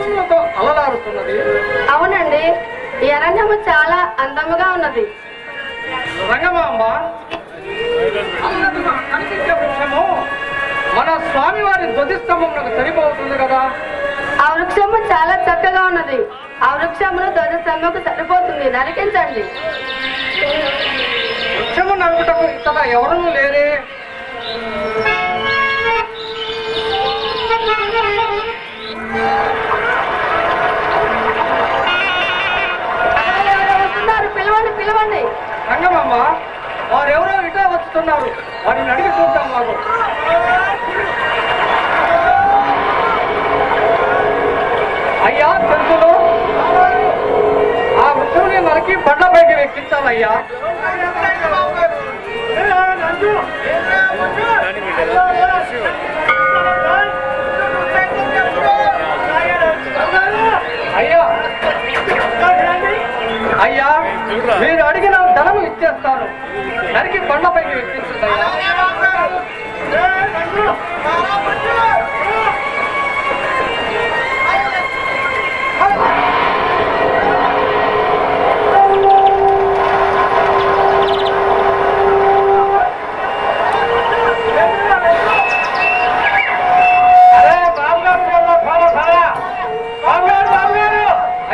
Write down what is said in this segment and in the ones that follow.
పశువులతో అలలారుతున్నది. అవునండి, ఈ అరణ్యము చాలా అందముగా ఉన్నది. రంగమాంబ, కనిపించే వృక్షము మన స్వామివారి ధ్వజస్తంభమునకు సరిపోతుంది కదా. ఆ వృక్షము చాలా చక్కగా ఉన్నది. ఆ వృక్షమును ధ్వజస్తంభకు సరిపోతుంది, నరికించండి. వృక్షము నరుకుటకు ఇక్కడ ఎవరూ లేరే. పిలవండి పిలవండి. రంగమాంబ, వారెవరో ఇటా వస్తున్నారు, వారిని అడిగి చూద్దాం. మాకు అయ్యా తెలుసులు, ఆ వృక్షంని నరికి బండ్లపైకి ఎక్కించాలయ్యా. అయ్యా అయ్యా, మీరు అడిగిన ధనము ఇచ్చేస్తాను, నరికి బండ్లపైకి ఎక్కించండి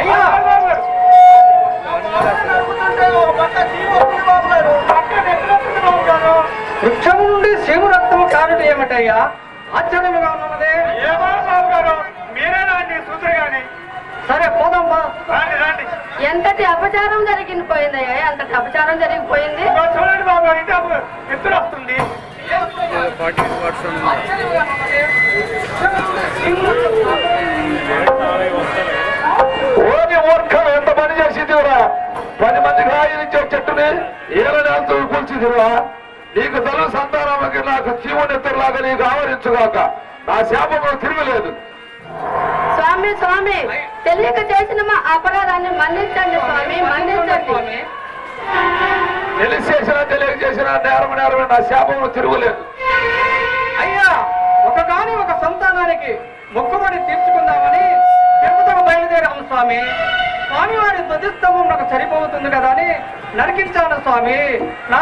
అయ్యా. వృక్షం నుండి శివు రక్తము కారుడు ఏమిటయ్యా? ఆశ్చర్యముగా ఉన్నదే. సరే పోదాం. ఎంతటి అపచారం జరిగిపోయిందయ్యా, ఎంతటి అపచారం జరిగిపోయింది. చూడండి బాబు, ఎత్తులు వస్తుంది. మూర్ఖం ఎంత పని చేసిందిరా! 10 మందికి రాయించే చెట్టుని ఏలనేంతో కూల్చిదిరా. నీకు తల సంతానమకి నాకు జీవనెత్తరులాగా నీకు ఆవరించుగాక. నా శాపము తిరగలేదు. స్వామి స్వామి, తెలియక చేసిన మా అపరాధాన్ని మన్నించండి స్వామి, మన్నించండి. తెలిసి చేసినా తెలియక చేసినా నేరమే నా శాపము తిరుగులేదు. అయ్యా, ఒక సంతానానికి మొక్కుబడి తీర్చుకుందామని తిరుపతికి బయలుదేరాము స్వామి. స్వామివారి ధ్వజస్తంభం నాకు సరిపోతుంది కదా అని నరికించాను స్వామి. నా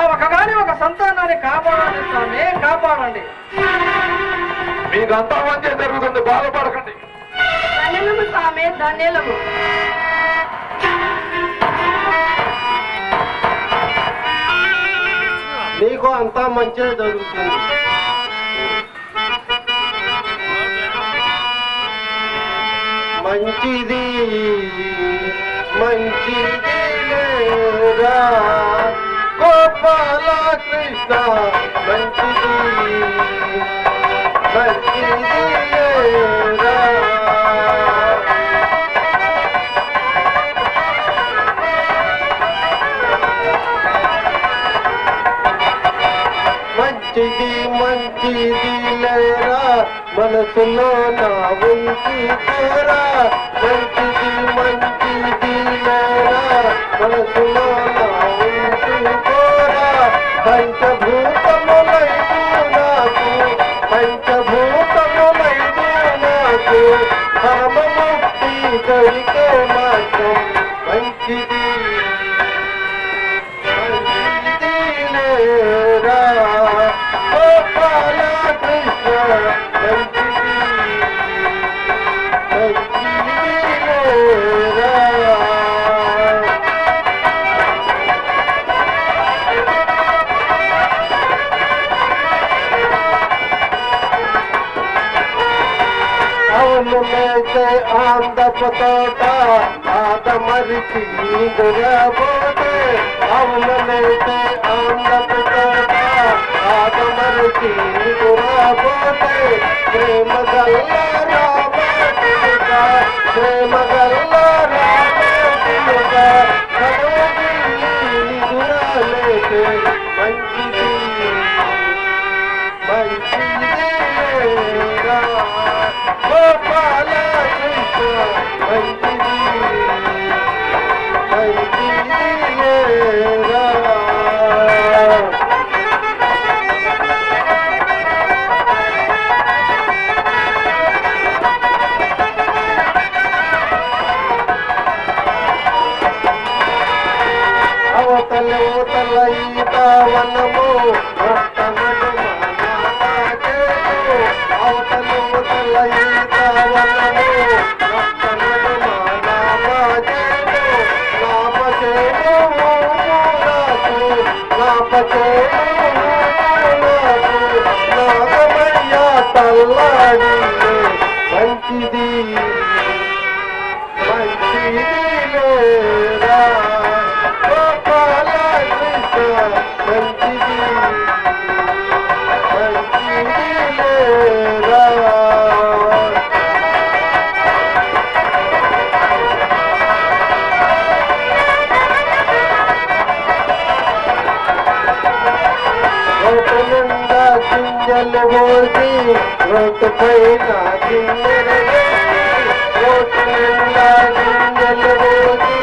ఒక సంతానాన్ని కాపాడండి స్వామి, కాపాడండి. మీకు అంతా మంచి జరుగుతుంది, బాధపడకండి. ధన్యులము స్వామి, ధన్యులము. నీకు అంతా మంచిగా జరుగుతుంది. మంచిది మంచిది లేరా గోపాల కృష్ణ, మంచిది మంచిది లేరా. మంచిది మంచిది లేరా, మనసులో నా ఉంచి కోరా. మంచిది మంచిది లేరా, మనసులో నా ఉంచి కోరా. పంచభూతములైదు నాకు, పంచభూతములైదు నాకు, పరమముక్తి దొరికే మార్గం. మంచిది మంచిది లేరా గోపాల కృష్ణ, మంచిది మంచిది లేరా. అవును మేతే ఆందపు తోట ఆదమరిచి నిదురబోతే. అవును మేతే ఆందపు తోట ఆదమరిచి నిదురబోతే. ప్రేమ గల్ల రామేలుక, ప్రేమ గల్ల రామేలుక, కరోగి నిదురలేతే. మంచిది మంచిది లేరా గోపాల కృష్ణ, మంచిది మంచిది లేరా. గింజలు పోసి రోడ్డు పైన గింజలు రోడ్డు నిండా గింజలు పోసి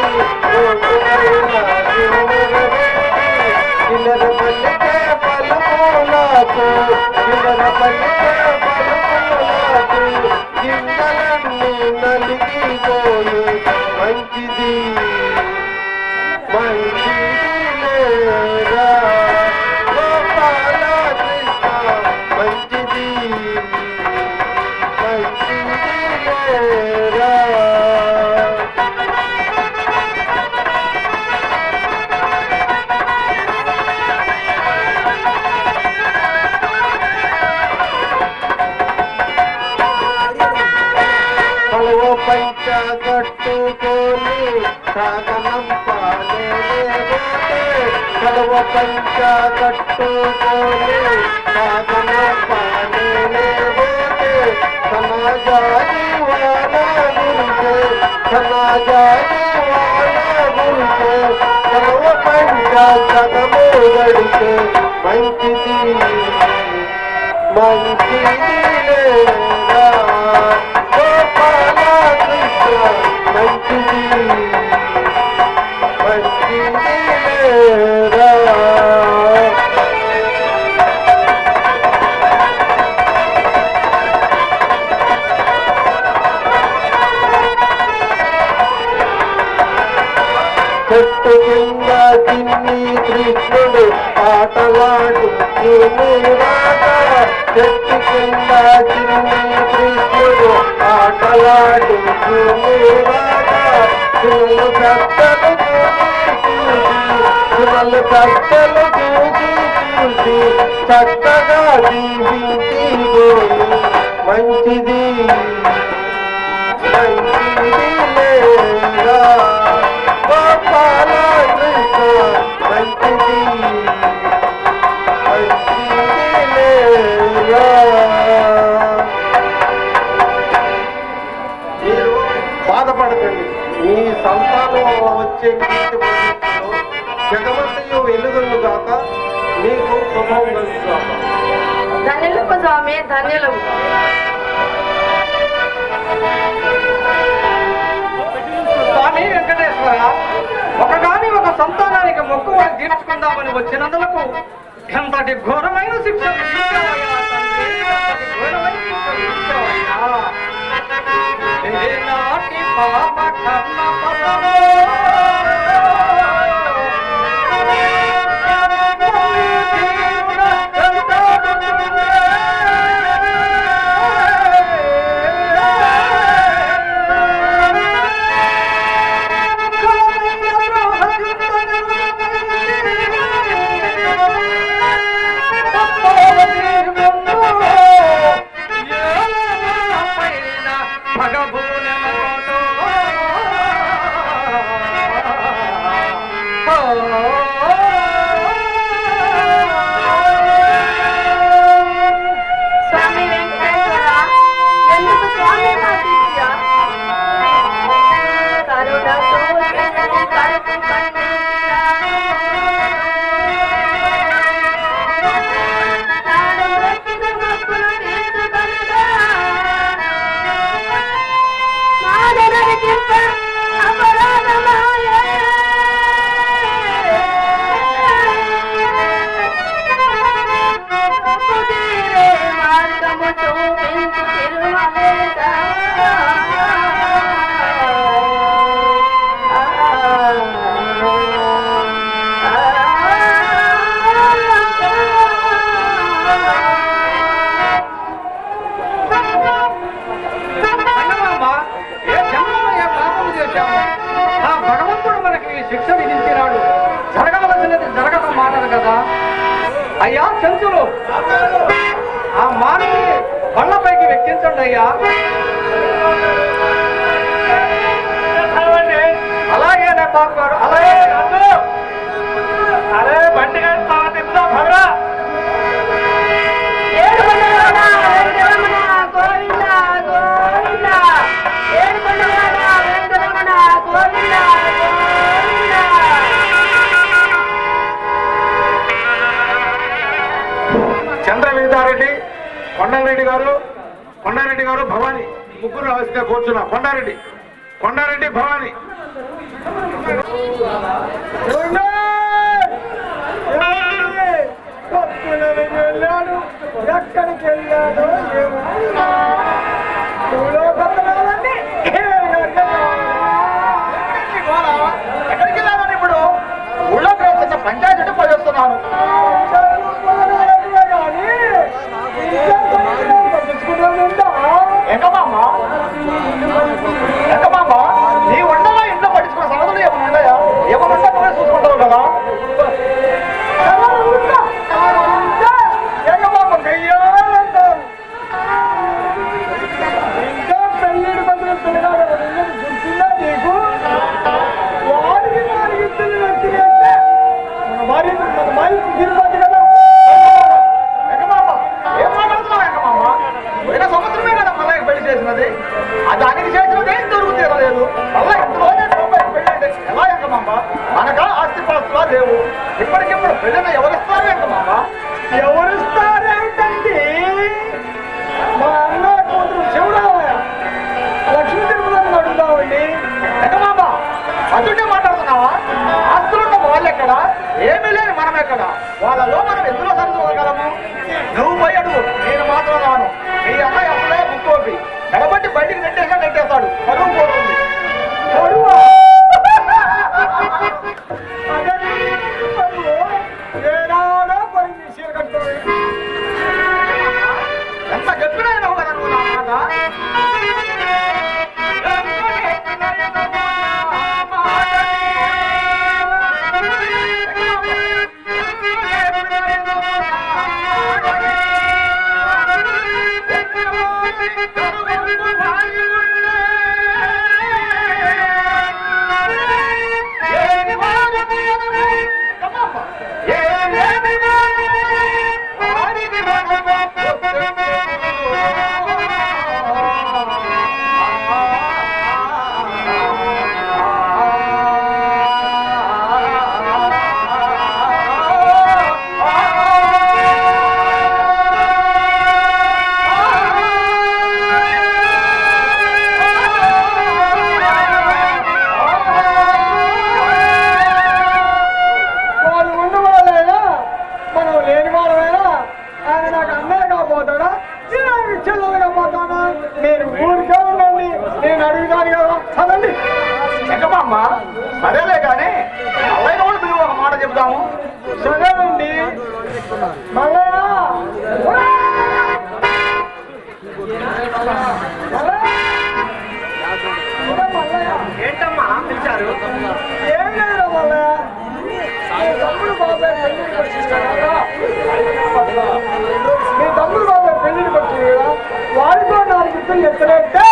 రోడ్డు పైన గింజలు చిల్లర పల్లికే పలుకులకు చిల్లర పల్లికే పలుకులకు గింజలన్నీ నలిగిపోయి మంచిది మంచిది లేరా గోపాల కృష్ణ మంచిది మంచిది లేరా కలువ పంచ కట్టుకొని సాగనం పాలేపోతే కలువ పంచ కట్టుకొని సాగనం పాలేపోతే సమాజాది వాళ్ళ గురికే సమాజాది వాళ్ళ గురికే కలువ పంచ సగము గడితే మంచిది మంచిది లేరా గోపాల కృష్ణ మంచిది మంచిది లేరా చెట్టు కింద చిన్ని కృష్ణుడు ఆటలాడు రాగా చెట్టు కింద చిన్ని కృష్ణుడు ఆటలాడు రాగా పిల్లలు కట్టలు పిల్లలు కట్టలు చూసి చక్కగా దీవించి మంచిది మంచిది లేరా గోపాల కృష్ణ మంచిది మంచిది లేరా మీరు బాధపడకండి మీ సంతానం వచ్చే కీర్తి భవిష్యత్తులో జగమంతయు వెలుగును గాక మీకు శుభం కలుగుగాక ధన్యులకు స్వామి ధన్యులకు. స్వామి వెంకటేశ్వర, ఒకగాని ఒక సంతానానికి మొక్కుబడి తీర్చుకుందామని వచ్చినందులకు ఎంతటి ఘోరమైన శిక్ష విధించావయ్యా తండ్రి, ఎంతటి ఘోరమైన శిక్ష విధించావయ్యా. ఏనాటి పాప కర్మ ఫలమో స్వామి వెంకటేశ్వర, ఎందుకు స్వామి మా దీక్ష? కరుణతో జనని కడుపు పండించిన నాడు బ్రతిక మొక్కులు తీర్చుకొనుగా మాదనరికింప అపరాధమాయే. తప్పుతీరే మార్గము చూపించు తిరుమలేశా. అన్నమామ, ఏ జన్మలో ఏ పాపము చేశాము? ఆ భగవంతుడు మనకి ఈ శిక్ష విధించినాడు. జరగవలసినది జరగడం మాటలు కదా. అయ్యా చంచులు, ఆ మానవుని బండ్లపైకి వెక్కించండి అయ్యా. అలాగే బాబు గారు, అలాగే అరే బండి భద్రా. ఏడుకొండలవాడ వెంకటరమణ గోవింద గోవింద. ఏడుకొండలవాడ వెంకటరమణ గోవింద గోవింద. చంద్రవీతారెడ్డి కొండారెడ్డి గారు భవాని ముగ్గురు రావాల్సిందిగా కూర్చున్నా. కొండారెడ్డి భవాని. వెళ్ళాడు, ఎక్కడికి వెళ్ళాడు ఎక్కడికి వెళ్ళాలని ఇప్పుడు ఊళ్ళో చిన్న పంచాయతీ పోయి వస్తున్నాను. ఎంకమామ నీ ఉండగా ఇంట్లో పట్టించుకున్న సమస్యలు ఏమైనా ఉన్నాయా? ఏమైనా ఉంటే నువ్వే చూసుకుంటావు కదా. ఇంకా పెళ్ళిడి బదులు పిల్లలు గుర్తుందా నీకు? వాడికి 4 ఇద్దరు వ్యక్తులంటే మన మరి తిరుపతి కదా. ఎంకమామ ఏం మాట్లాడుతున్నావు? ఎంకమామ పోయిన సంవత్సరమే కదా మళ్ళీ పెళ్లి చేసినది. దానికి చేసినది ఏం దొరుకుతీరలేదు. మళ్ళీ ఎంతలోనే పెళ్ళంటే ఎలా? ఎంకమామ మనకా ఆస్తిపాస్తులా లేవు. ఇప్పటికిప్పుడు పెళ్ళిన ఎవరిస్తారు? ఎంకమామ ఎవరిస్తారేంటండి? మా అన్న కూతురు శివరామయ్య లక్ష్మీ తిరుమలని అడుగుతామండి. ఎంకమామ అదుంటే మాట్లాడుతున్నావా? ఆస్తులున్న వాళ్ళు ఎక్కడ, ఏమీ లేని మనం ఎక్కడ? వాళ్ళలో మనం ఎందులో సరిచూడగలము? నువ్వు పోయి అడుగు, నేను మాత్రం రాను. మీ అన్నయ్య అసలే ముక్కోపి ఎడబట్టి బయటికి నెట్టేస్తాడు. కరువు పోతుంది. ఎంత గట్టినైనావు కదా నువ్వు నా మాట. మీరు ఊరికే ఉండండి, నేను అడుగుతాను కదా. చదండి. ఎంకమ్మ సరేలే కానీ అల్లయ్య కూడా మీరు ఒక మాట చెబుతాము. సరేనండి. ఏంటమ్మా పిలిచారు? ఏం లేదు మల్లయ్య, తమ్ముడు బాబాయ్ పెళ్లికి వచ్చింది కదా. మీ తమ్ముడు బాబాయ్ పెళ్లికి వచ్చింది కదా, వాడితో 4 ఇద్దరు ఎత్తనంటే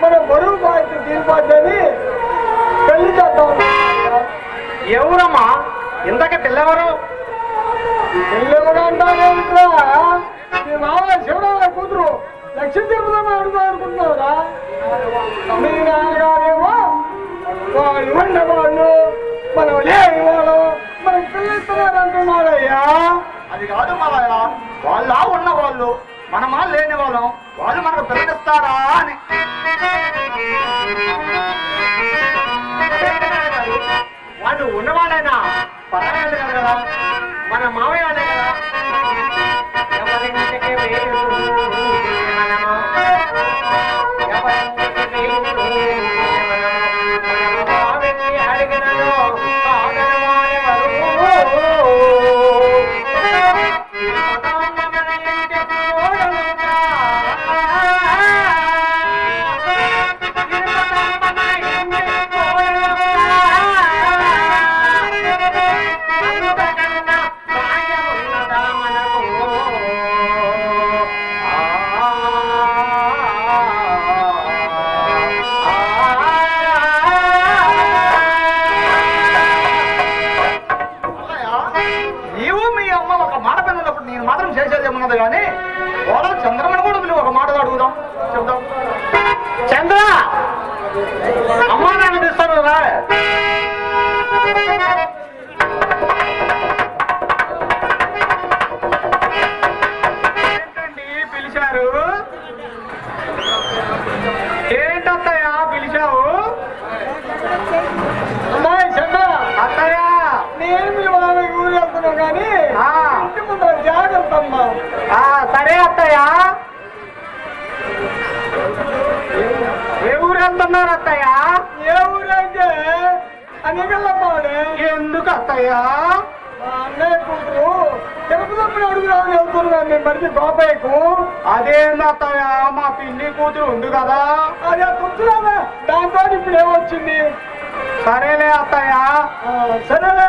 మన బరువు బాధ్యత తీరిపోద్దని పెళ్లి చేద్దాం. ఎవరమ్మా ఇందాక పిల్లెవరు? పిల్లెవరు అంటారేంట్రా? మీ మామయ్య శివరామయ్య కూతురు లక్ష్మీ తిరుపతి అడుగుతా అనుకుంటున్నావురా? మీ నాన్నగారేమో వాళ్ళు ఉండేవాళ్ళు, మనం లేని వాళ్ళు, మనకు పిల్లలు అంటున్నారయ్యా. అది కాదు మావయ్య, వాళ్ళ ఉన్నవాళ్ళు మనమా లేని వాళ్ళం, వాళ్ళు మనకు పిల్లనిస్తారా అని. వాళ్ళు ఉన్నవాళ్ళైనా పర్వాలేదు కదా, మన మావయ్య వాళ్ళే కదా. ఎవరింటికి అడిగినను అత్తయ్య? ఏ ఊరు వెళ్తున్నారు అత్తయ్య? ఏ ఊరంటే అనిగల్లపాడే. ఎందుకు అత్తయ్య? మా అన్నయ్య కూతురు తిరుపతి అడుగురాని వెళ్తున్నాను నేను మరిది బాబాయ్కు. అదేంది అత్తయ్య, మా పిన్ని కూతురు ఉంది కదా. అదే కూతురామే, దాంతో ఇప్పుడు ఏమొచ్చింది? సరేలే అత్తయ్య. సరేలే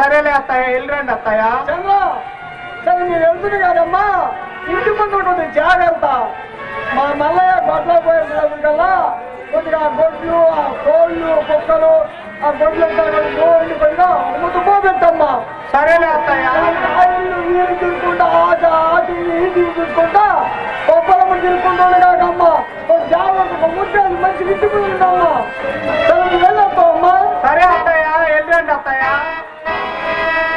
సరేలే అత్తయ్య, వెళ్ళరండి అత్తయ్య. సరే మీరు వెళ్తుంది కాదమ్మా, ఇంటి ముందు ఉంటుంది జాగ్రత్త. మా మల్లయ్య గొడ్ల పోయేది కల్లా కొద్దిగా గొడ్లు, ఆ కోళ్ళు, కుక్కలు, ఆ గొడ్లు గోళ్ళు పోయినా ముందు పోబెట్టమ్మా. సరేలే అత్తయ్య. నీరు తిరుక్కుంటా ఆటి ఈటి తిరుక్కుంటా కొబ్బలమ్మ తిరుక్కుంటాడు కాకమ్మా. జాగ్రత్త ముట్టాలి, మంచి ఇంటి ముందు ఉంటామ్మా. సరే వెళ్ళొస్తా అమ్మా. సరే అత్తయ్య, వెళ్ళండి అత్తయ్య.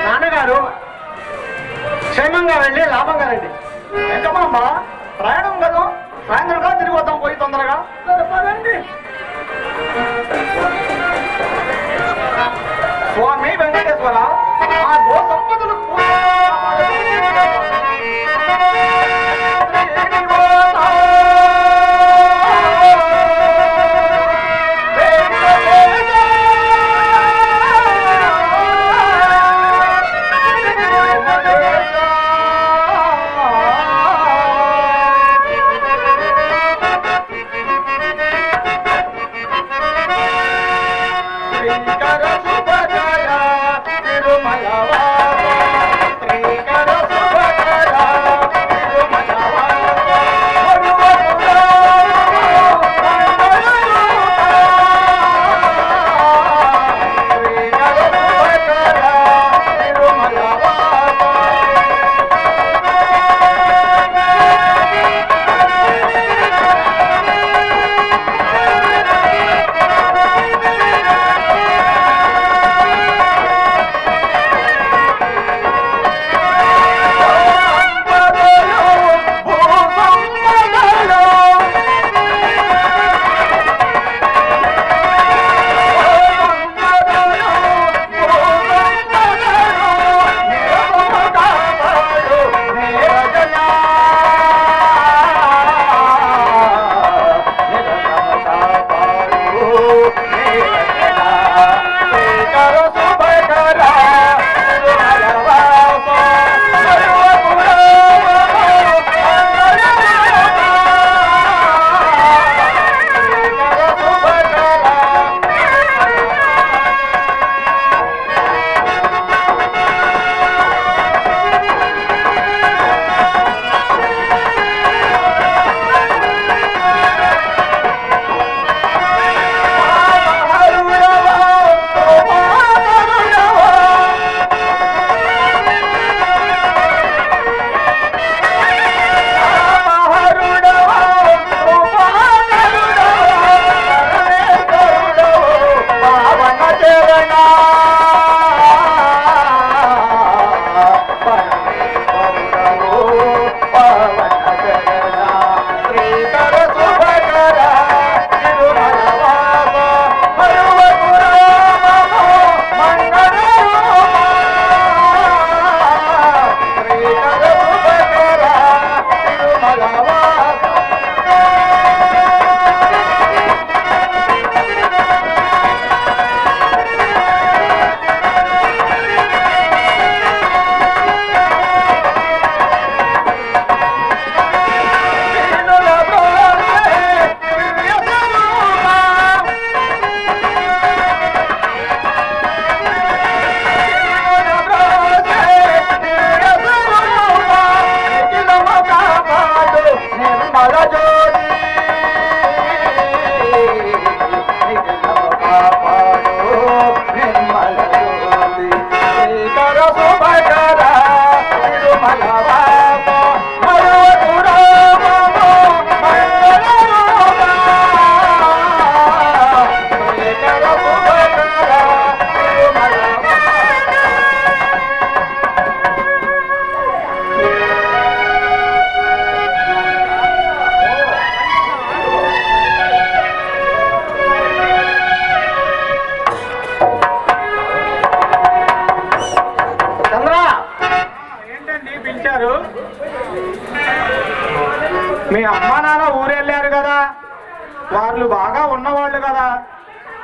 నాన్నగారు క్షేమంగా వెళ్ళి లాభంగా రండి. ఎంతమ్మా ప్రయాణం కదా, సాయంత్రంగా తిరిగి వద్దాం పోయి తొందరగా. పదండి. స్వామి వెంకటేశ్వర, ఆ గో సంపదలు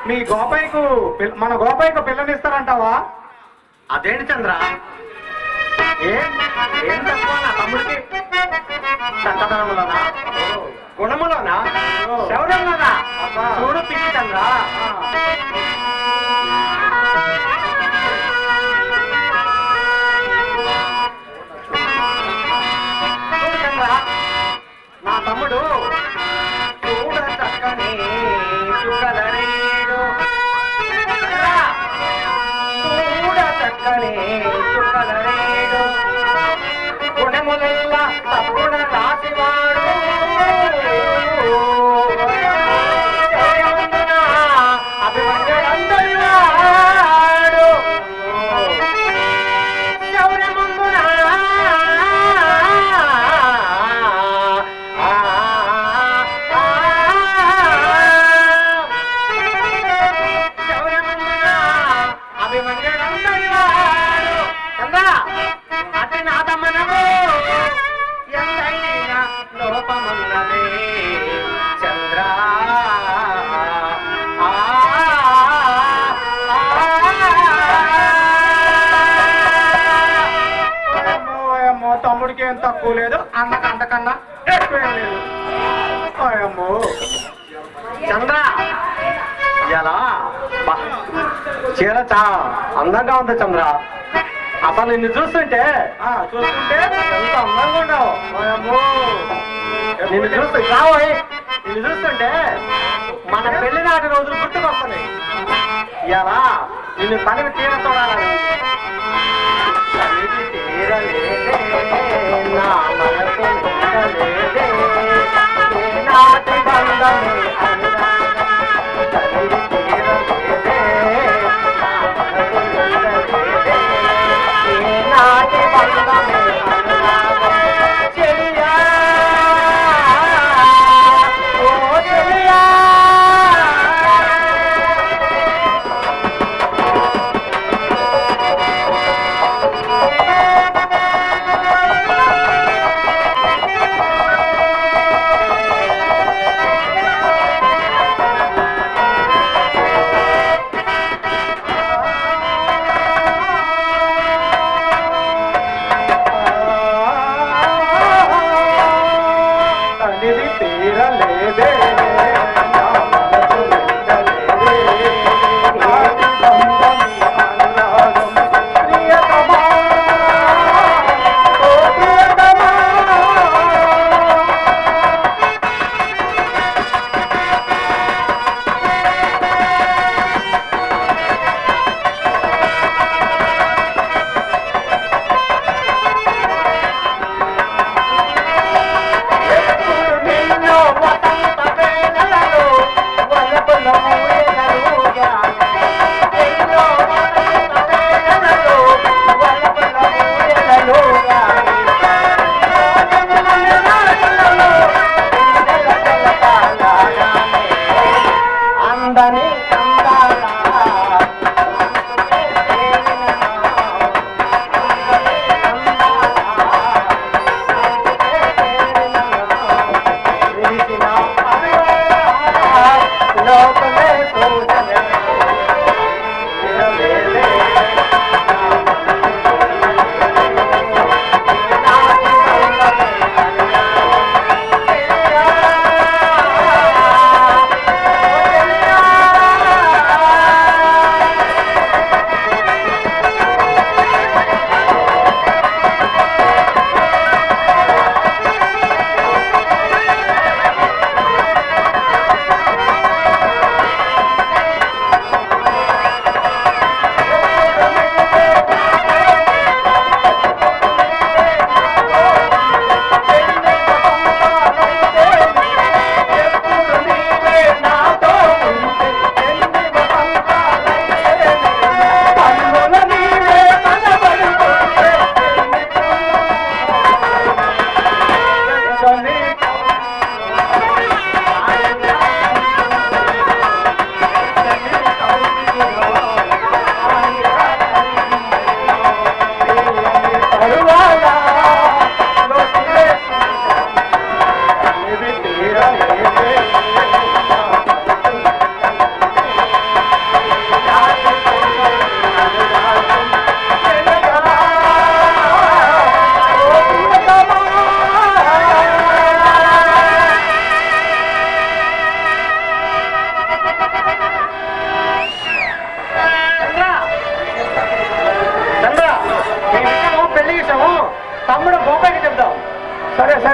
మీ గోపాయికు మన గోపాయికు పిల్లనిస్తారంటావా? అదేంటి చంద్ర, ఏం తక్కువ నా తమ్ముడికి? చక్కదనములోనా, గుణములోనా, శౌర్యంలోనా? చూడు పిచ్చి చంద్ర, చూడు చంద్ర, నా తమ్ముడు చూడ చక్కని చుక్కలరేడు, చూడ చక్కని చుక్కలరేడు, గుణములెల్లా తప్పుడ రాసివాడు, అభిమన్యుడందరి వాడు, శౌర్యమందున అభిమన్యుడందరి వాడు. చంద్ర, అతి నాదమనము ఎంతైనా లోపమున్నదే చంద్ర. ఓయమ్మో, తమ్ముడికి ఏం తక్కువ లేదు, అన్నకు అంతకన్నా ఎక్కువ లేదు. ఓయమ్మో చంద్ర, ఎలా చీర చాలా అందంగా ఉంది చంద్ర. అసలు నిన్ను చూస్తుంటే ఎంత అందంగా ఉన్నావు. నిన్ను చూస్తుంటే మన పెళ్లి నాటి రోజులు గుర్తుకొస్తున్నాయి. ఎలా నిన్ను తనివి తీర చూడాలని నా మనసు నిండలేదే, నాటి బంధమే అనురాగం తనివి తీరలేదే, నా మనసు నిండలేదే, నాటి బంధమే అనురాగం. చెలియా, ఓ చెలియా,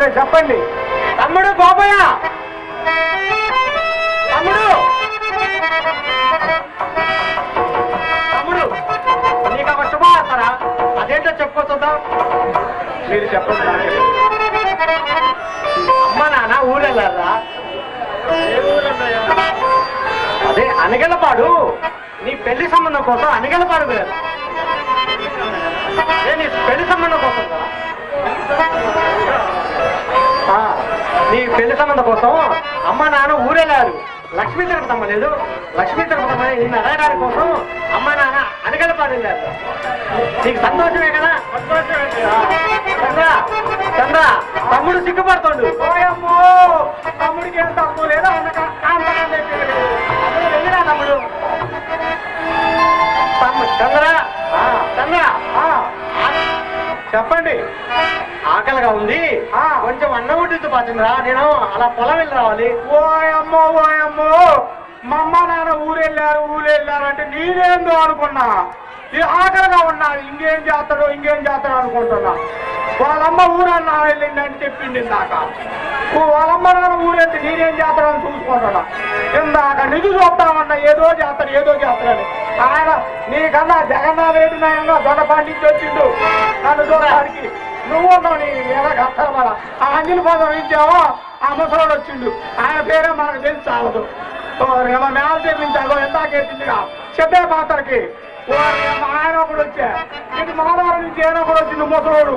సరే చెప్పండి. తమ్ముడు బాబయ్య, తమ్ముడు తమ్ముడు నీకు ఒక శుభవార్తరా? అదేంటో చెప్పుకోతుందా? మీరు చెప్పండి. అమ్మ నాన్న ఊరెళ్ళారా? అదే అనగలపాడు. నీ పెళ్లి సంబంధం కోసం అనగలపాడు వెళ్ళారు. నీ పెళ్లి సంబంధం కోసం కదా? నీ పెళ్లి సంబంధం కోసం అమ్మ నాన్న ఊరెళ్ళారు. లక్ష్మీ తిరుపతి అమ్మ లేదు, లక్ష్మీ తిరుపతి అమ్మ నిన్ను అడగడానికి కోసం అమ్మ నాన్న అనగలపాడు వెళ్ళారు. నీకు సంతోషమే కదా? చంద్ర చంద్ర తమ్ముడు సిగ్గుపడుతుండు. ఓయమ్మో, తమ్ముడికి ఏం తక్కువ లేదా? వెళ్ళిరా తమ్ముడు. చంద్ర చంద్ర చెప్పండి. ఆకలిగా ఉంది, కొంచెం అన్నం వడ్డించు పాచంద్రా. నేను అలా పొలం వెళ్ళి రావాలి. ఓయమ్మో ఓయమ్మో, మా అమ్మ నాన్న ఊరెళ్ళారు అంటే నేనేందో అనుకున్నా. ఈ ఆకలిగా ఉన్నా, ఇంకేం చేస్తాడో అనుకుంటున్నా. వాళ్ళమ్మ ఊరన్నా వెళ్ళిందని చెప్పింది ఇందాక. వాళ్ళమ్మ నాన్న ఊరెళ్తే నేనేం చేస్తాడని చూసుకుంటున్నా. ఇందాక నిధి చూస్తామన్నా ఏదో చేస్తాడని. ఆయన నీకన్నా జగన్నాథ్ రెడ్డి నాయంగా దొండ పండించి వచ్చిండు నన్ను చూడడానికి. నువ్వు ఉన్నావు నీ మీద కష్టపడ. ఆ అంజలి పదం ఇచ్చావో ఆ ముసలోడు వచ్చిండు. ఆయన పేరే మనకు తెలిసి చాలదు. మేళ చెప్పించాగో ఎందాకెట్టిందిగా చెప్పే పాత్రకి. ఆయన ఒకడు వచ్చా, ఇటు మానవారి నుంచి ఆయన ఒకడు వచ్చిండు ముసలోడు.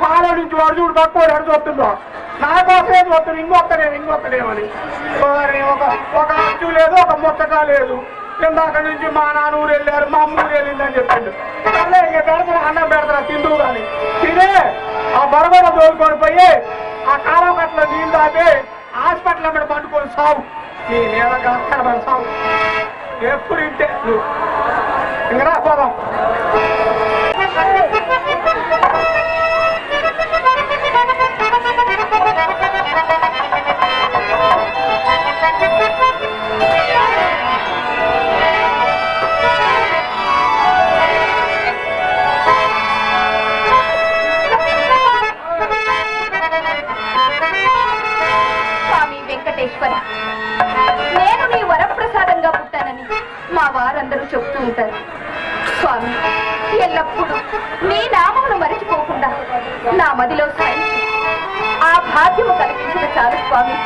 పాల నుంచి వాడు చూడు తక్కువ ఎడు చూస్తుందో. నా కోసమే చూస్తాను, ఇంకొత్తలేమని. ఒక అచ్చు లేదు, ఒక ముచ్చట లేదు. ఇందాక నుంచి మా నాన్న ఊరు వెళ్ళారు, మా అమ్మ ఊరు వెళ్ళిందని చెప్పిండు. సరే ఇక పెడతారా, అన్నం పెడతారా తిందువు కానీ. తినే ఆ బరబర తోలుకొని పోయి ఆ కాలం కట్ల నీళ్ళు తాపి హాస్పిటల్ మీద పండుకొని సాగు. నీ మీద కష్టపడి సాగు. ఎప్పుడు ఇంటే నువ్వు ఇంకా పోదాం. నేను నీ వరప్రసాదంగా పుట్టానని మా వారందరూ చెప్తూ ఉంటారు. స్వామి, ఎల్లప్పుడూ నీ నామమును మరిచిపోకుండా నా మదిలో సాయి ఆ భాగ్యము కల్పించిన చాలు స్వామి.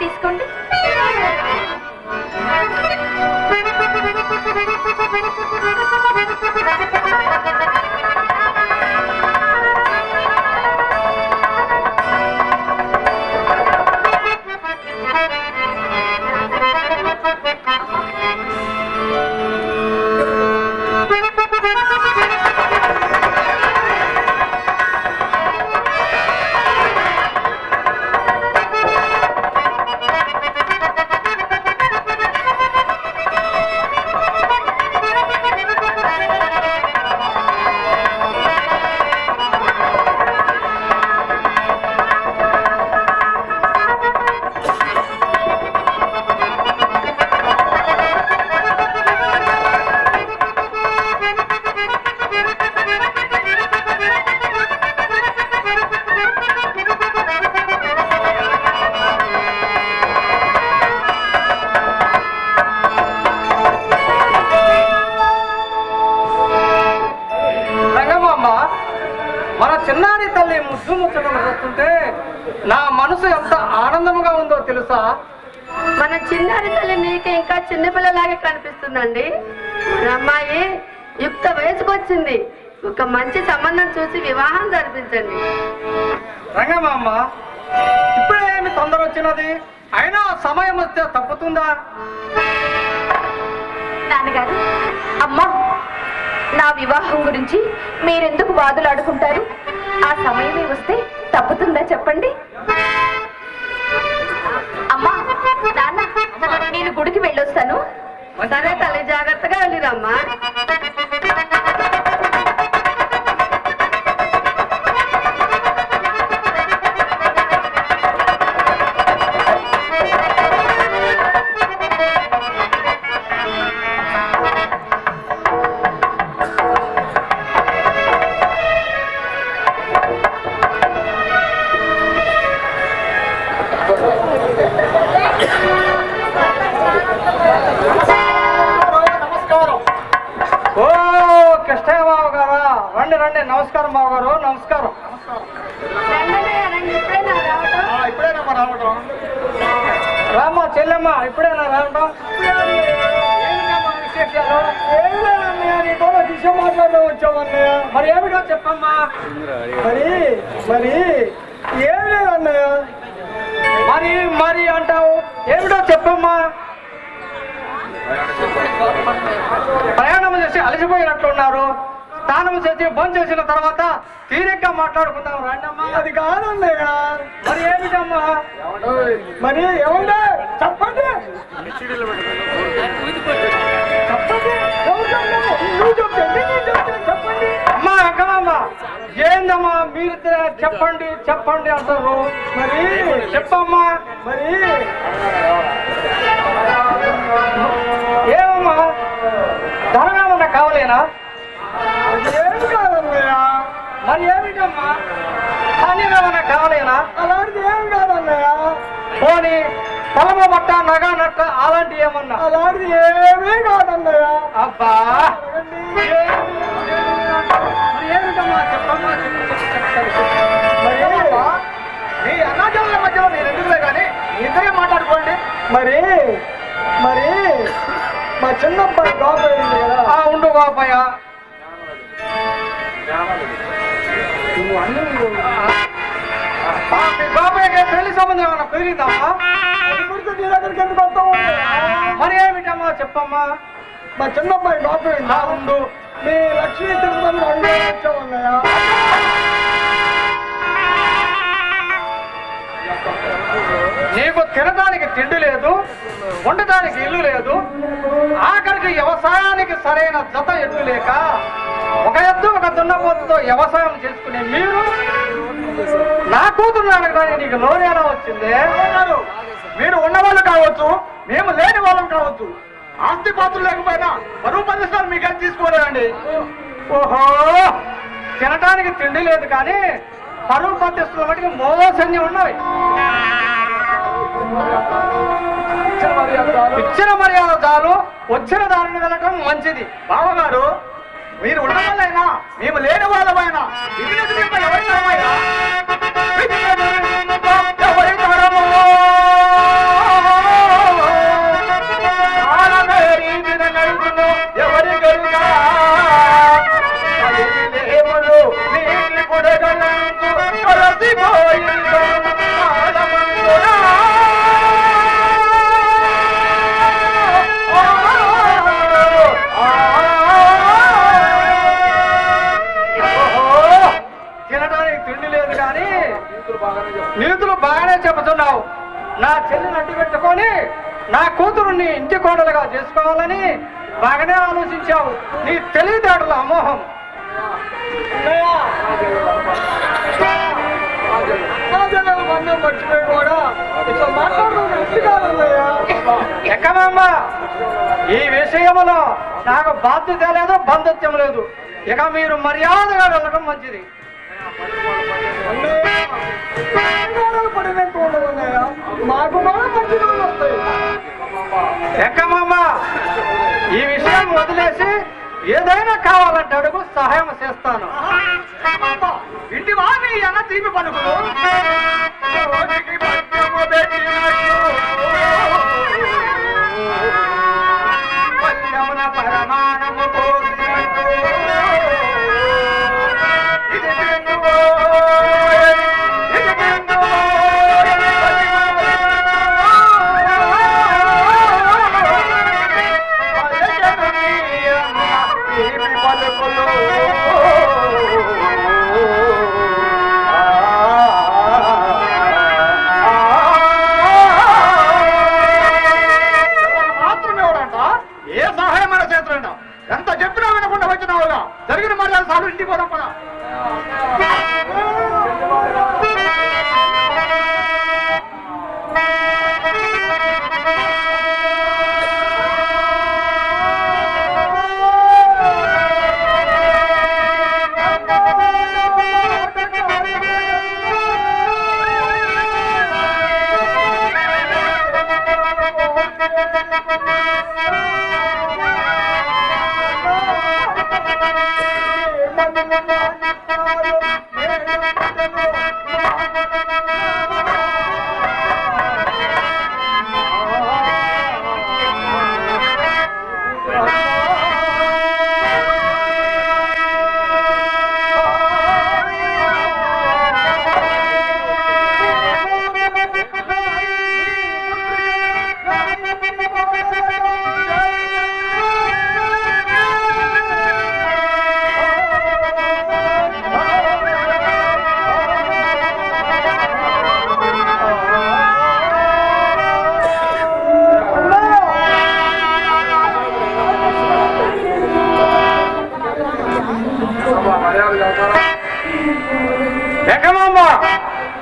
తీసుకోండి. మన చిన్నారి తల్లి ముద్దు ముచ్చటలు వస్తుంటే నా మనసు ఎంత ఆనందముగా ఉందో తెలుసా? మన చిన్నారి తల్లి మీకు ఇంకా చిన్నపిల్లలాగే కనిపిస్తుందండి. మన అమ్మాయి యుక్త వయసుకు వచ్చింది. ఒక మంచి సంబంధం చూసి వివాహం జరిపించండి. రంగమ్మ, ఇప్పుడే ఏమి తొందర వచ్చినది? అయినా సమయం వస్తే తప్పుతుందా? నాన్నగారు, అమ్మా, నా వివాహం గురించి మీరెందుకు వాదులాడుకుంటారు? ఆ సమయమే వస్తే తప్పుతుందా చెప్పండి. అమ్మా, నాన్న, నేను గుడికి వెళ్ళొస్తాను. సరే తల్లి, జాగ్రత్తగా వెళ్ళిరమ్మా. ఓ కృష్ణయ్య బాబు గారా, రండి రండి. నమస్కారం బాబు గారు, నమస్కారం. ఇప్పుడేనమ్మా రావటం. రామ్మా చెల్లెమ్మ, ఇప్పుడేనా రావటం? విశేషాలు ఏం లేదన్నయ్య, నీతో విషయం మాట్లాడడం వచ్చామన్నయ్య. మరి ఏమిటో చెప్పమ్మా. మరి మరి ఏం లేదన్నయ్య. మరి మరి అంటావు, ఏమిటో చెప్పమ్మా. ప్రయాణం చేసి అలసిపోయినట్లున్నారు. స్నానం చేసి భోజనం చేసిన తర్వాత తీరిగ్గా మాట్లాడుకుందాం రండమ్మా. అది కాదన్నయ్య. మరి ఏమిటమ్మా? మరి ఏముండే చెప్పండి. చెప్పండి. నువ్వు చెప్తే చెప్పండి. అమ్మా అక్కడమ్మ, ఏందమ్మా మీరు చెప్పండి చెప్పండి అంటారు. మరి చెప్పమ్మా. మరి ఏమమ్మా, ధనం ఏమన్నా కావాలేనా? ఏం కాదన్నయ్య. మరి ఏమిటమ్మా, ధాన్యం ఏమన్నా కావాలేనా? అలాంటిది ఏం కాదన్నయ్య. పోనీ పొలమ బట్ట నగ నట్ట అలాంటి ఏమన్నా? అలాంటిది ఏమీ కాదన్నయ్య. అబ్బా, మరి ఏమిటమ్మా చెప్పమ్మా. మరి మీ అన్నాజాల మధ్యలో నేను ఎందుకులే కానీ ఇద్దరే మాట్లాడుకోండి. మరి మరి మా చిన్నబ్బాయి బాబోయింది కదా. ఉండు బాబాయ్, మీ బాబాయ్కి పెళ్లి సంబంధం ఏమన్నా కుదిరిందమ్మా? అది గురించి నీ దగ్గరికి ఎందుకు వస్తావు? మరి ఏమిటమ్మా చెప్పమ్మా. మా చిన్నబ్బాయి బాబోయింది. ఉండు, మీ లక్ష్మీ తిరుపతి అడుగు వచ్చామన్నయ్య. నీకు తినడానికి తిండి లేదు, ఉండటానికి ఇల్లు లేదు, ఆఖరికి వ్యవసాయానికి సరైన జత ఎద్దు లేక ఒక ఎద్దు ఒక దున్నపోతుతో వ్యవసాయం చేసుకునే మీరు నా కూతురు అడగడానికి నీకు లోనేలా వచ్చింది? మీరు ఉన్నవాళ్ళు కావచ్చు, మేము లేని వాళ్ళం కావచ్చు. ఆస్తి పాత్రలు లేకపోయినా బరువు పరిశ్రమ మీకు అది తీసుకోలేదండి. ఓహో, తినటానికి తిండి లేదు కానీ పరువు పట్టిస్తున్న వాటికి మోసన్ని ఉన్నవి. ఇచ్చిన మర్యాద చాలు, వచ్చిన దారిని వెళ్ళటం మంచిది. బావగారు, మీరు ఉన్న వాళ్ళైనా మేము లేని వాళ్ళమైనా ఇది ఎవరి తరమయ్యా? ఎవరి తరమో? నీతులు బాగానే చెబుతున్నావు. నా చెల్లిని అడ్డు పెట్టుకొని నా కూతురుని ఇంటి కోడలుగా చేసుకోవాలని బాగానే ఆలోచించావు. నీ తెలివితేటల అమోహం. మర్చిపోయి కూడా ఇట్లా ఎక్కమమ్మా, ఈ విషయంలో నాకు బాధ్యత లేదు, బంధుత్వం లేదు. ఇక మీరు మర్యాదగా వెళ్ళడం మంచిది. మాకు మంచి వస్తాయి. ఎక్కమమ్మా, ఈ విషయం వదిలేసి ఏదైనా కావాలంటే అడుగు, సహాయం చేస్తాను. ఇంటి వాణి అన్న తీపి పలుకులు పరమాణము ఎంత చెప్పినా వినకుండా వచ్చినావుగా. జరిగిన మర్యాద సార్లు ఇంటికి పోదాం కూడా.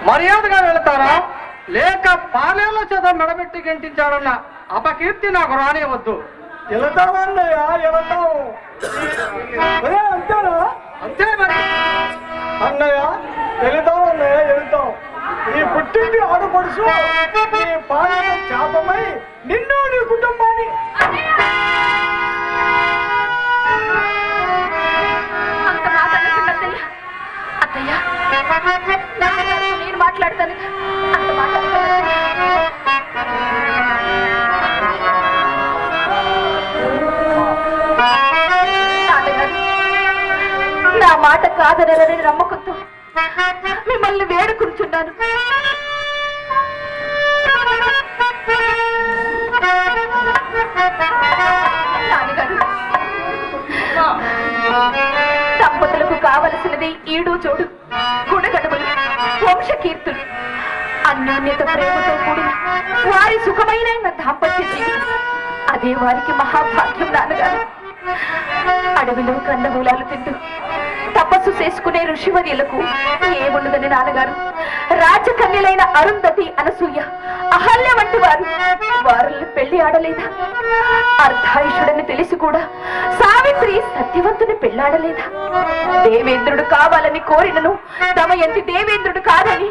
మర్యాదగా వెళతారా, లేక పాలేళ్ల చేత మెడబెట్టి గెంటించాడన్న అపకీర్తి నాకు రానివద్దు. వెళతామన్నయ్యా, వెళతాము. అంతేనా? అంతే మరి అన్నయ్య, వెళతాం అన్నయ్య, వెళతాం. నీ పుట్టింటి ఆడపడుచు నీ పాలన శాపమై నిన్ను నీ కుటుంబాన్ని అంత మాట అనకండి అత్తయ్య. అత్తయ్య, నేను మాట్లాడతాను. అంత మాట అనకండి. నా మాట కాదనని నమ్మకంతో మిమ్మల్ని వేడుకుంటున్నాను. నాన్నగారు, దంపతులకు కావలసినది ఈడు చోడు, గుణగణములు, వంశకీర్తులు, అన్యోన్యత, ప్రేమతో కూడిన వారి సుఖమైన దాంపత్య జీవితం. అదే వారికి మహాభాగ్యం. నాన్నగారు, అడవిలో కందమూలాలు తింటూ తపస్సు చేసుకునే ఋషివర్యులకు ఏమున్నదని నాన్నగారు, రాజకన్యలైన అరుంధతి, అనసూయ, అహల్య వంటి వారు వారిని పెళ్లి ఆడలేదా? అర్ధాయుషుడని తెలిసి కూడా సావిత్రి సత్యవంతుని పెళ్లాడలేదా? దేవేంద్రుడు కావాలని కోరినను దమయంతి దేవేంద్రుడు కాదని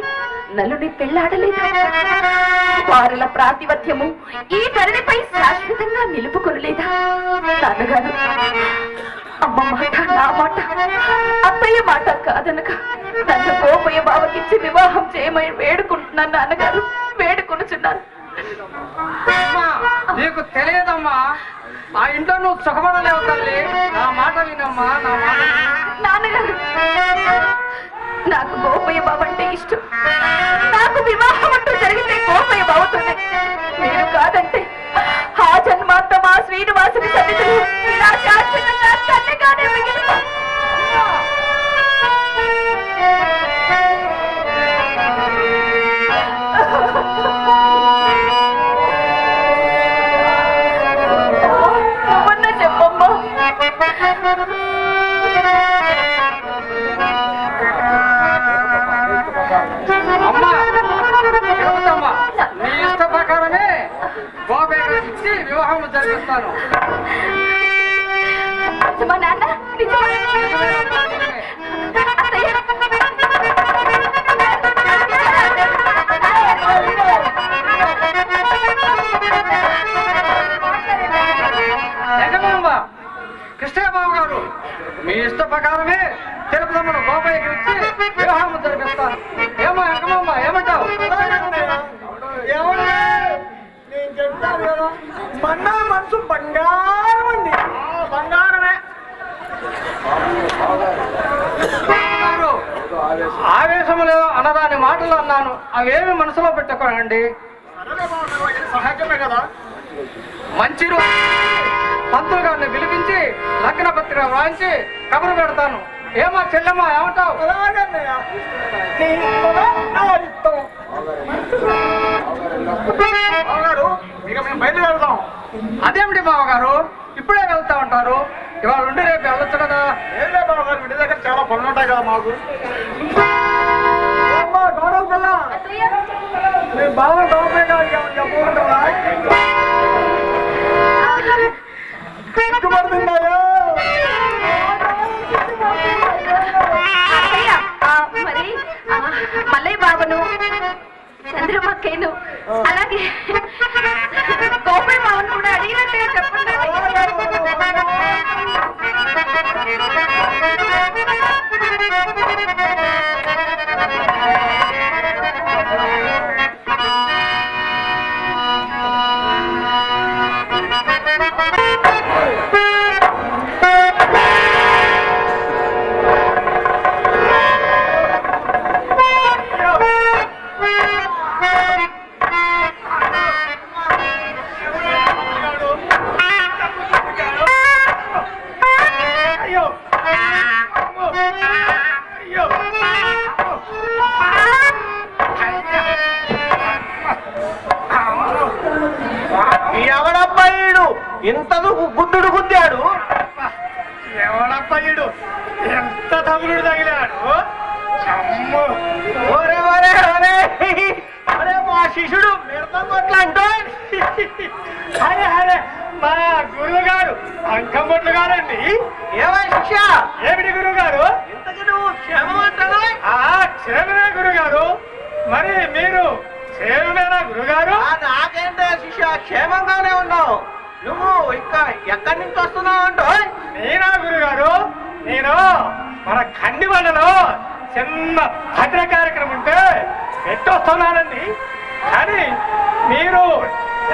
నలుని పెళ్లాడలేదా? వారల ప్రాతిపత్యము ఈ ధరణిపై శాశ్వతంగా నిలుపుకొనలేదా? నాన్నగారు, అమ్మ మాట, నా మాట, అత్తయ్య మాట కాదనక నన్ను గోపయ్య బావకిచ్చి వివాహం చేయమని వేడుకుంటున్నాను. నాన్నగారు, వేడుకొనుచున్నాను. నీకు తెలియదమ్మా, ఆ ఇంట్లో నువ్వు సుఖపడలేవు తల్లి. నా మాట వినమ్మా, నా మాట. నాన్నగారు, నాకు గోపయ్య బావ అంటే ఇష్టం. నాకు వివాహం అంటూ జరిగితే గోపయ్య బావతోనే. మీరు కాదంటే ఆ జన్మాంతం ఆ శ్రీనివాసుని సన్నిధిలో ఇలా శాశ్వతంగా కన్నెగానే మిగిలిపోతాను. నువ్వన్నా చెప్పమ్మా. అమ్మా చెబుతామ్మా, నీ ఇష్ట ప్రకారమే గోపేట ఇచ్చి వివాహం జరిపిస్తాను. నిజమా నాన్న? నిజమా? అత్తయ్య. యజమానుల కృష్ణబాబు గారు, మీ ఇష్ట ప్రకారమే తిరుపతమ్మను గోపయ్యకి ఇచ్చి వివాహం జరిపిస్తాను. ఏమో యజమానుల ఏమంటావు? ఏమన్నా నేను చెప్తాను కదా, మన్నా మనసు బంగారం అండి. బంగారమే. గారు, ఆవేశం లేదు అన్నదాని మాటలు అన్నాను, అవేమి మనసులో పెట్టుకోనండి. సహజమే కదా. మంచి రోజు పంతులు గారిని పిలిపించి లగ్న పత్రిక వ్రాయించి కబురు పెడతాను. ఏమో చెల్లెమ్మ ఏమంటావు? అలాగన్నయ్య. నీ ఇష్టమా, నా ఇష్టం. బావగారు, ఇక మేము బయలుదేరుదాం. అదేమిటి బావగారు ఇప్పుడే వెళ్తా ఉంటారు? ఇవాళ ఉండి రేపు వెళ్ళొచ్చు కదా. ఏంలే బావగారు, ఇంటి దగ్గర చాలా పనులు ఉంటాయి కదా మాకు. అమ్మా, గౌరవ పిల్ల, అత్తయ్య. మీ బావ గౌరవ చెప్పమంటావా? సిగ్గుపడుతున్నాయా? అత్తయ్య, మరి మల్లయ్య బాబును చంద్రమక్కయ్యను అలాగే గోపయ్య బాబును కూడా అడిగినట్టుగా చెప్పండి. అయ్యో, అయ్యో, ఎవడబ్బాయిడు ఇంత గుడ్డుడు గుద్దాడు? ఎవడబ్బాయిడు ఎంత తగులుడు తగిలాడు? అమ్మో, ఒరే ఒరే ఒరే అరే, మా శిష్యుడు మిడతం కొట్ల అంటే అరే అరే, మా గురువు గారు అంకం కొట్లు గారండి. ఏమై శిష్య? ఏమిటి గురువు గారు? ఇంతకు నువ్వు క్షేమమంటారా? క్షేమమే గురుగారు. మరి మీరు క్షేమమేనా గురుగారు? నాకేంటే శిష్య, క్షేమంగానే ఉన్నావు. నువ్వు ఇంకా ఎక్కడి నుంచి వస్తున్నావు అంటూ? నేనా గురుగారు, నేను మన ఖండివలలో చిన్న భద్ర కార్యక్రమం ఉంటే పెట్టొస్తున్నానండి. కానీ మీరు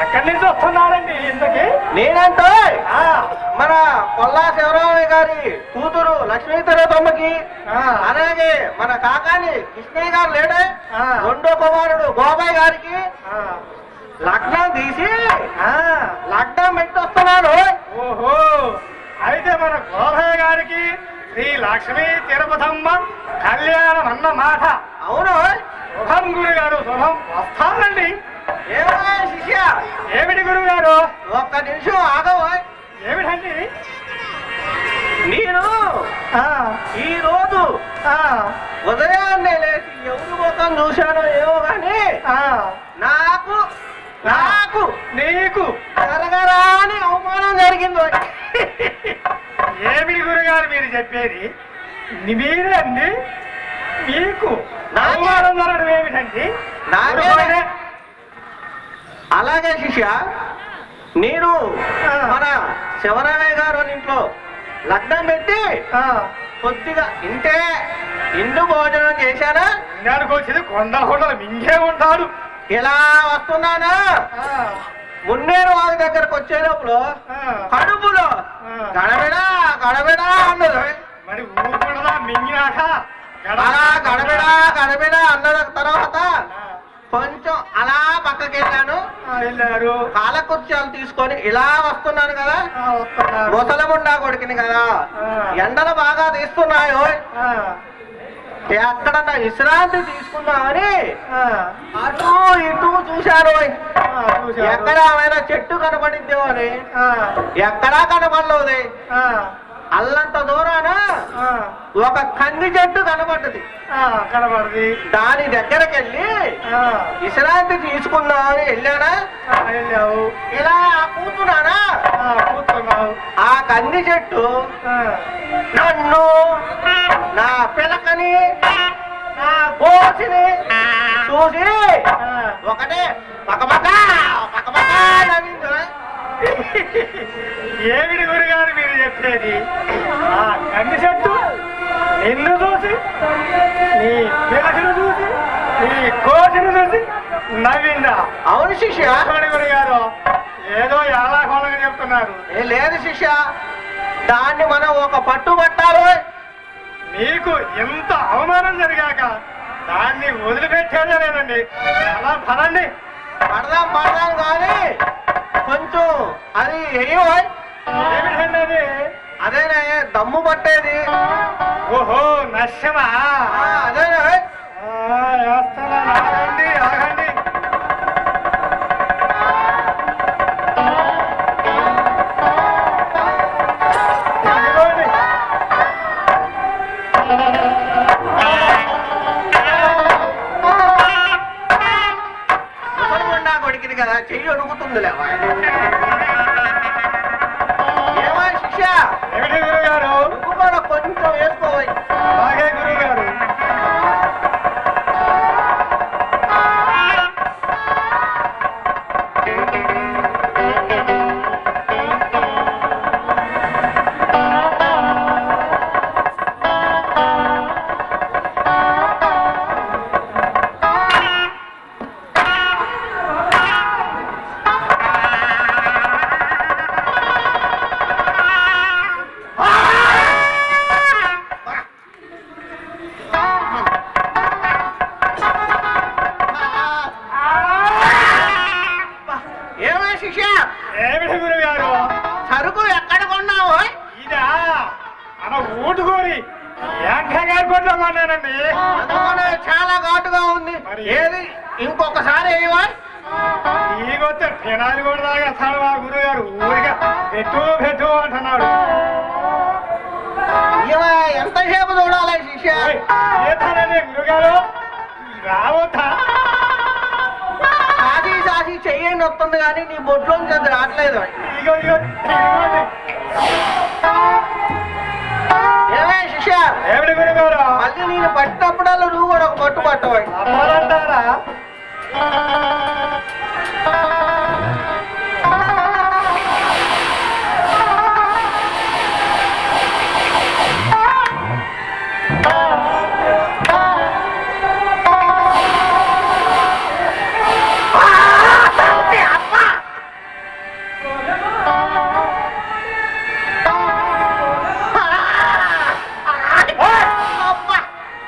ఎక్కడి నుంచి వస్తున్నారండి ఇంతకి? నేనంటే మన కొల్లా శివరామయ్య గారి కూతురు లక్ష్మీతరతమ్మకి, అలాగే మన కాకాని కృష్ణయ్య గారు లేడే రెండో కుమారుడు గోపాయ్ గారికి లగ్నం తీసి లగ్నం పెట్టొస్తున్నాను. ఓహో, అయితే మన గోపాయ్ గారికి శ్రీ లక్ష్మీ తిరుపతమ్మ కళ్యాణం అన్న మాట. అవును, శుభం గురుగారు, శుభం. వస్తానండి. ఏమో శిష్య? ఏమిటి గురువు గారు? ఒక్క నిమిషం ఆగవా? ఏమిటండి? నేను ఈ రోజు ఉదయాన్నే లేచి ఎవరి ముఖం చూశానో ఏమో గాని నాకు నాకు నీకు జరగరాని అవమానం జరిగింది. ఏమిటి గురుగారు మీరు చెప్పేది? మీరే అండి, మీకు అవమానం జరగడం ఏమిటండి? అలాగే శిష్య, నేను మన శివరామయ్య గారు ఇంట్లో లగ్నం పెట్టి కొద్దిగా ఇండు భోజనం చేశానా? వచ్చేది కొండల కొండలు మింగే ఉంటాడు. ఇలా వస్తున్నానా, మున్నేరు వారి దగ్గరకు వచ్చే లోపల కడుపులో గడబిడా గడబిడా అన్నది. మరి ఊరుకుండదా మింగినాక గడబిడా గడబిడా అన్న తర్వాత కొంచెం అలా పక్కకి వెళ్ళారు. కాలకుర్చాలు తీసుకొని ఇలా వస్తున్నాను కదా, ముసలముండా కొడుకుని కదా, ఎండలు బాగా తీస్తున్నాయో, ఎక్కడన్నా విశ్రాంతి తీసుకుందామని అటు ఇటు చూశాను చూశారు. ఎక్కడ ఏమైనా చెట్టు కనపడిందేమో అని ఆ, ఎక్కడా కనపడలేదు ఆ, అల్లంత దూరాన ఆ, ఒక కంది చెట్టు కనపడ్డది ఆ, కనబడది. దాని దగ్గరికి వెళ్ళి ఆ, విశ్రాంతి తీసుకుందామని వెళ్ళానా ఆ, వెళ్ళావు. ఇలా కూర్చున్నానా ఆ, కూర్చున్నావు. ఆ కంది చెట్టు ఆ, నన్ను నా పిలకని నా గోసిని చూసి ఆ. ఒకటే పక్కపక్క పక్కపక్క నవ్వింది. ఏమిటి గురుగారు మీరు చెప్పేది? ఆ కంది చెట్టు నిన్ను చూసి, నీ పిలకను చూసి, నీ కోసిని చూసి నవ్విందా? అవును శిష్య చెప్పండి గురుగారు, ఏదో ఎలా కొలగా చెప్తున్నారు. లేదు శిష్య దాన్ని మనం ఒక పట్టు పట్టాలి. మీకు ఎంత అవమానం జరిగాక దాన్ని వదిలిపెట్టేదే లేదండి. అలా పదండి. పడదాం పడదాం కానీ కొంచెం అది ఏమో ఏమిటండి అది? అదేనే దమ్ము పట్టేది. ఓహో, నశ్యమా? అదేనే వేస్తానా? ఆగండి ఆగండి. ఇదిగోండి. ముసలిగుండా కొడికింది కదా చెయ్యి అడుగుతుంది లేవా. ఏమో శిష్య ఏమిటి గురుగారు? నువ్వు కూడా కొంచెం వేసుకోవాలి. అలాగే గురుగారు. ఏమో శిష్య ఏమిటి గురుగారు? సరుకు ఎక్కడ కొన్నావు? ఇదా మన ఊటుకోరి ఏకంగా కొట్లో కొన్నానండి. అందుకనే చాలా ఘాటుగా ఉంది. మరి ఏది ఇంకొకసారి ఏవో ఈ కొత్త తినాలి కూడా తాగేస్తాడు మా గురుగారు. ఊరిగా పెట్టు పెట్టు అంటున్నాడు. ఎంతసేపు చూడాలి శిష్య? ఏతానండి గురుగారు, రావద్దా? సాసి సాసి చెయ్యండి వస్తుంది కానీ నీ బొడ్లోంచి అది రావట్లేదు. ఇదిగో ఇదిగో ఇదిగోండి. ఏమే శిష్య ఏమిటి గురుగారు? మళ్ళీ నేను పట్టినప్పుడల్లా నువ్వు కూడా ఒక పట్టు పట్టవు. అమ్మాలంటారా?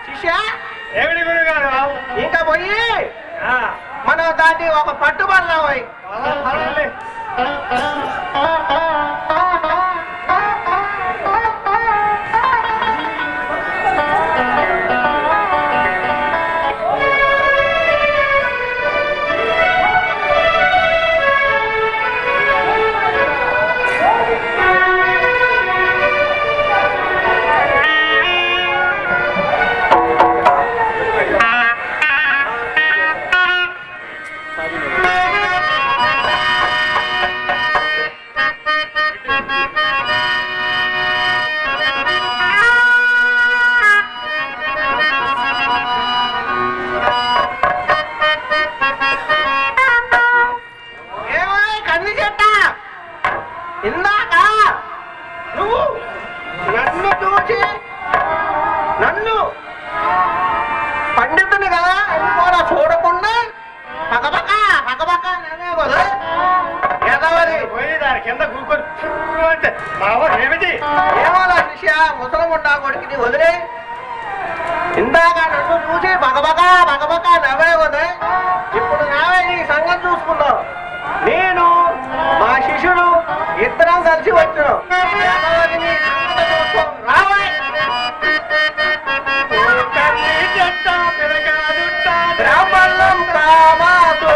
శిష్య ఏమిటి గురుగారు? ఇంకా పోయి ఆ, మనం దాన్ని ఒక పట్టు పడదామై. పదండి. ఇందాక నువ్వు నన్ను చూసి నన్ను పండితుని కదా అని కూడా చూడకుండా పక్కపక్క పక్కపక్క నేనే కదా ఎదవది పోయి దాని కింద కూకొని చుర్రు అంటే మావ ఏమిటి? ఏమోలా శిష్య ముసలముండా కొడుకుని వదిలే ఇందాక నన్ను చూసి పక్కపక్క పక్కపక్క నవ్వే కదా. ఇప్పుడు నావే నీ సంగతి చూసుకున్నావు. నేను మా శిష్యుడు ఇద్దరం కలిసి వచ్చాం. బ్రాహ్మణం కామాసు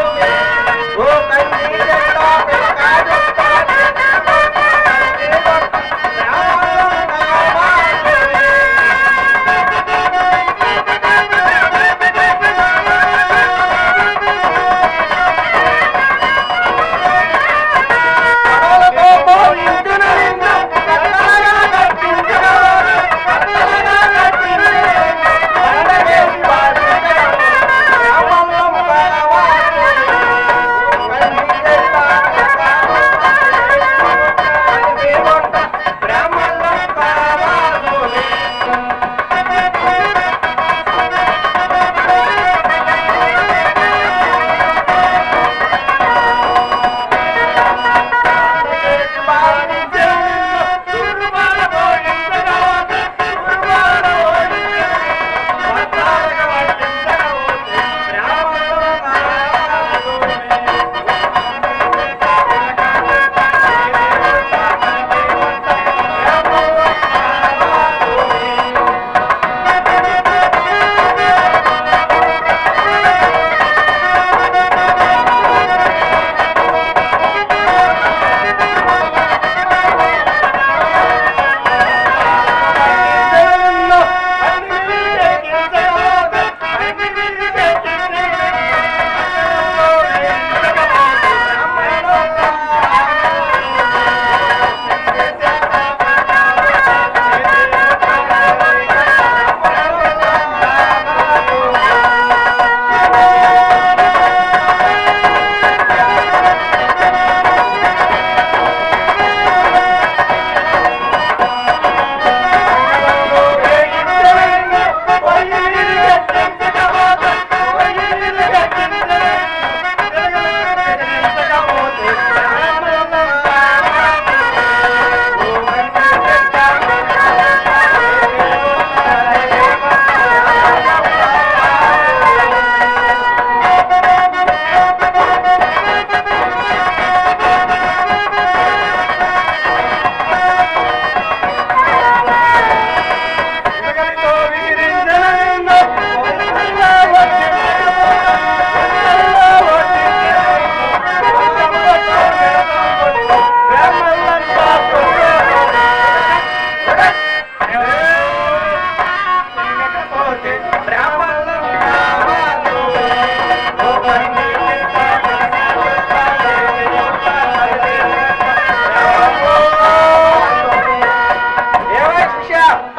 ఏమై శిష్య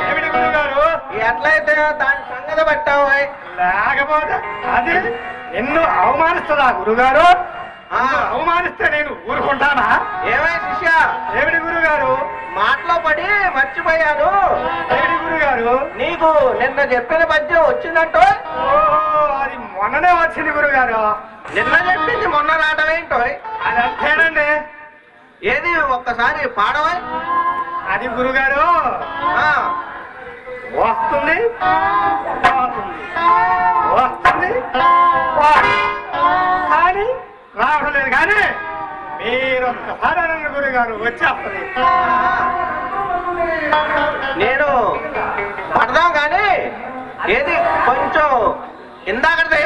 ఏమిటి గురుగారు? ఎట్లయితే దాని సంగతి పెట్టావు లేకపోతే అది నిన్ను అవమానిస్తుందా గురుగారు? అవమానిస్తే నేను ఊరుకుంటానా? ఏమై శిష్య ఏమిటి గురుగారు? మాటలో పడి మర్చిపోయాను. ఏమిటి గురుగారు? నీకు నిన్న చెప్పిన పద్యం వచ్చిందంటో? అది మొన్ననే వచ్చింది గురుగారు. నిన్న చెప్పింది మొన్న రావటమేంటో? అది అంతేనండి. ఏది ఒక్కసారి పాడవై? అది గురుగారు వస్తుంది పోతుంది, వస్తుంది పోతుంది. కానీ రావడం లేదు. కానీ మీరు ఒక్కసారి అనండి గురుగారు, వచ్చేస్తుంది. నేను పడదాం కానీ ఏది కొంచెం ఇందాకది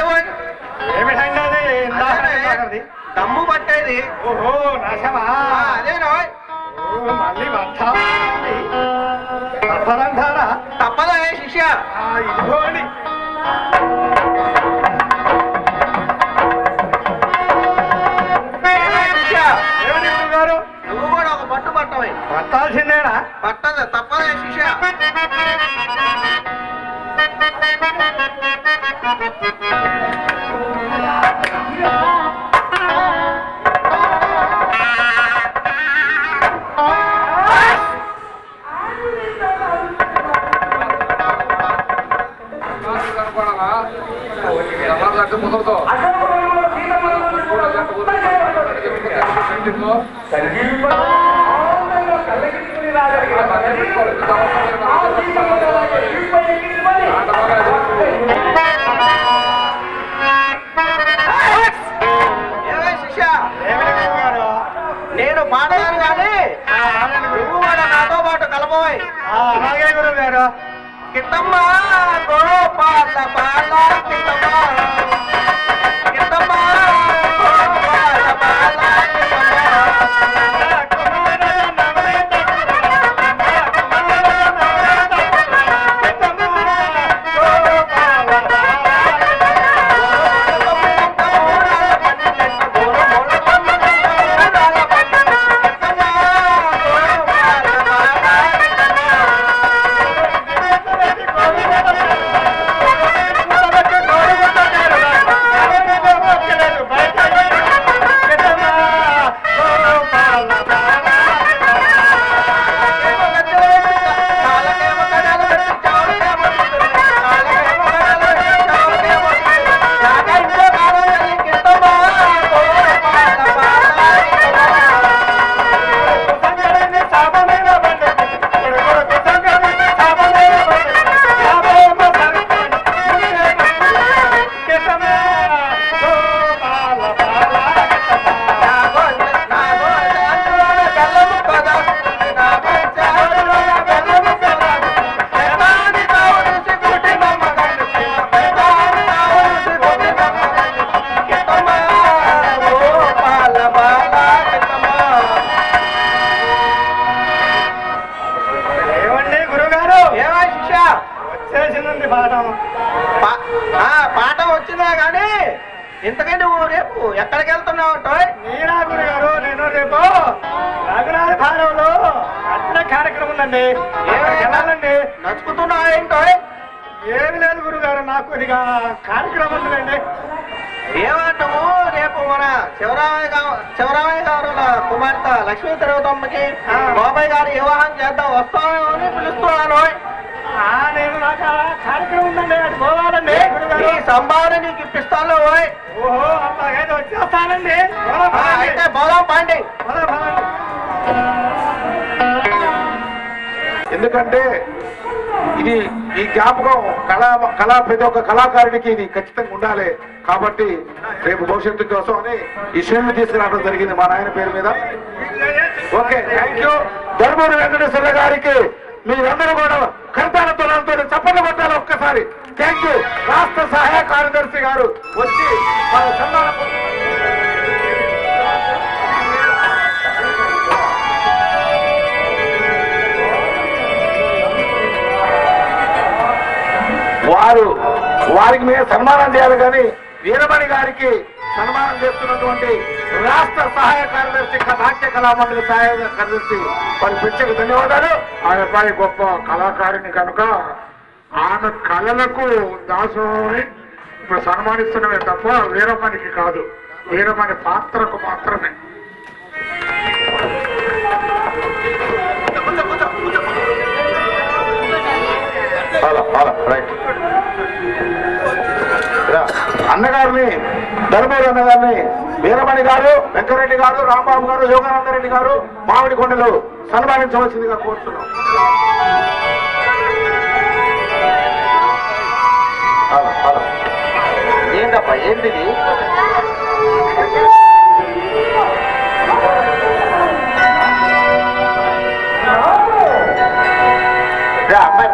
ఏమిటండి అది? ఇందాకది దమ్ము పట్టేది. ఓహో నాశమా? అదేనో మళ్ళీ తప్పదంటారా? తప్పదా శిష్య? ఇదిగోండి. శిష్య ఏమిటి గురుగారు? నువ్వు కూడా ఒక పట్టు పట్టవై. పట్టాల్సిందేనా? పట్టదు తప్పదా శిష్య? ఏమై శిష్య ఏమిటి గురుగారు? నేను పాడతాను కానీ నువ్వు కూడా నాతో పాటు కలపవై. అలాగే గురుగారు. కిట్టమ్మ గోపాల బాల కిట్టమ్మ కిట్టమ్మ గోపాల బాల ఏమండి గురుగారు? ఏమై శిష్య వచ్చేసిందండి పాఠం. పాఠం వచ్చిందా కానీ ఇంతకంటే నువ్వు రేపు ఎక్కడికి వెళ్తున్నావు అంటోయ్? మీరా గురుగారు? నేను రేపు రఘునాథ భారంలో అర్చన కార్యక్రమం ఉందండి. ఎక్కడికి వెళ్ళాలండి? నడుచుకుంటున్నావు ఏంటోయ్? ఏమి లేదు గురుగారు, నాకు ఇదిగా కార్యక్రమం ఉందండి. ఏమంటావు? రేపు మన శివరామయ్య గారు కుమార్తె లక్ష్మీ తిరుగుతమ్మకి బాబాయ్ గారు వివాహం చేద్దాం వస్తామేమో అని పిలుస్తున్నాను. నేను నాకు ఆ కార్యక్రమం ఉందండి, అది పోవాలండి ఈ గురుగారు. సంభావన నీకు ఇప్పిస్తాను ఓయ్. ఓహో అట్లాగైతే వచ్చేస్తానండి. అయితే బోదాం పాండి. ఎందుకంటే ఇది ఈ జ్ఞాపకం కళా ప్రతి ఒక్క కళాకారుడికి ఇది ఖచ్చితంగా ఉండాలి. కాబట్టి రేపు భవిష్యత్తు కోసం అని ఈ శ్రేణి తీసుకురావడం జరిగింది మా నాయన పేరు మీద. Okay, thank you. Dharmuri Venkateswara గారికి మీరందరూ కూడా కర్తాలతో చప్పట్లు కొట్టాలి ఒక్కసారి. Thank you. రాష్ట్ర సహాయ కార్యదర్శి గారు వచ్చి మన సన్మాన వారికి మేము సన్మానం చేయాలి కానీ వీరమణి గారికి సన్మానం చేస్తున్నటువంటి రాష్ట్ర సహాయ కార్యదర్శి నాట్య కళామండలి సహాయ కార్యదర్శి వారి ప్రత్యేక ధన్యవాదాలు. ఆమెపై గొప్ప కళాకారిణి కనుక ఆమె కళలకు దాసోని ఇప్పుడు సన్మానిస్తున్నవే తప్ప వీరమణికి కాదు, వీరమణి పాత్రకు మాత్రమే. అన్నగారిని ధర్మూరు అన్నగారిని వీరమణి గారు, వెంకరెడ్డి గారు, రాంబాబు గారు, యోగానందరెడ్డి గారు, మామిడి కొండలు సన్మానించవలసిందిగా కోరుతున్నాం. ఏంటప్ప ఏంటిది? అమ్మాయి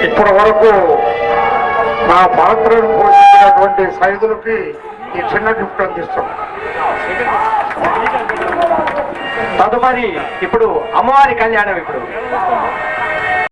ఇప్పటి వరకు నా పాత్రను పోషించినటువంటి సైదులకి ఈ చిన్న గిఫ్ట్ అందిస్తాం. తదుపరి ఇప్పుడు అమ్మవారి కళ్యాణం. ఇప్పుడు